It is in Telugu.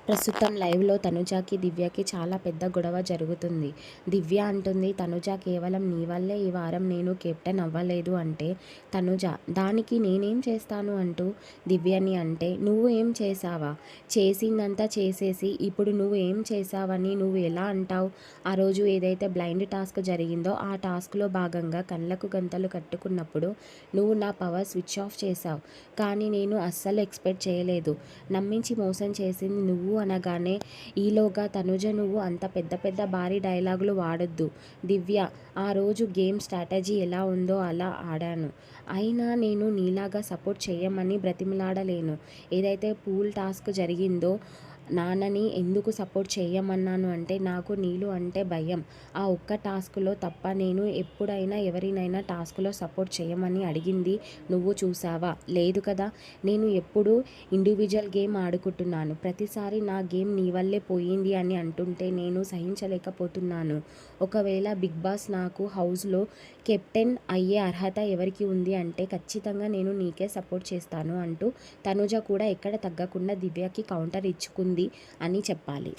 ప్రస్తుతం లైవ్‌లో తనుజకి, దివ్యకి చాలా పెద్ద గొడవ జరుగుతుంది. దివ్య అంటుంది, తనుజ కేవలం నీ వల్లే ఈ వారం నేను కెప్టెన్ అవ్వలేదు అంటే, తనుజ దానికి నేనేం చేస్తాను అంటూ దివ్యని అంటే, నువ్వు ఏం చేశావా? చేసిందంతా చేసేసి ఇప్పుడు నువ్వు ఏం చేశావని నువ్వు ఎలా అంటావు? ఆ రోజు ఏదైతే బ్లైండ్ టాస్క్ జరిగిందో ఆ టాస్క్‌లో భాగంగా కళ్ళకు గంతలు కట్టుకున్నప్పుడు నువ్వు నా పవర్ స్విచ్ ఆఫ్ చేశావు. కానీ నేను అస్సలు ఎక్స్‌పెక్ట్ చేయలేదు. నమ్మించి మోసం చేసింది నువ్వు అనగానే ఈలోగా తనుజ నువ్వు అంత పెద్ద పెద్ద భారీ డైలాగులు వాడొద్దు దివ్య, ఆ రోజు గేమ్ స్ట్రాటజీ ఎలా ఉందో అలా ఆడాను. అయినా నేను నీలాగా సపోర్ట్ చేయమని బ్రతిమిలాడలేను. ఏదైతే పూల్ టాస్క్ జరిగిందో నాన్నని ఎందుకు సపోర్ట్ చేయమన్నాను అంటే, నాకు నీళ్ళు అంటే భయం. ఆ ఒక్క టాస్క్లో తప్ప నేను ఎప్పుడైనా ఎవరినైనా టాస్క్లో సపోర్ట్ చేయమని అడిగింది నువ్వు చూసావా? లేదు కదా. నేను ఎప్పుడూ ఇండివిజువల్ గేమ్ ఆడుకుంటున్నాను. ప్రతిసారి నా గేమ్ నీ వల్లే పోయింది అని అంటుంటే నేను సహించలేకపోతున్నాను. ఒకవేళ బిగ్ బాస్ నాకు హౌస్లో కెప్టెన్ అయ్యే అర్హత ఎవరికి ఉంది అంటే ఖచ్చితంగా నేను నీకే సపోర్ట్ చేస్తాను అంటూ తనుజ కూడా ఎక్కడ తగ్గకుండా దివ్యకి కౌంటర్ ఇచ్చుకుంది అని చెప్పాలి.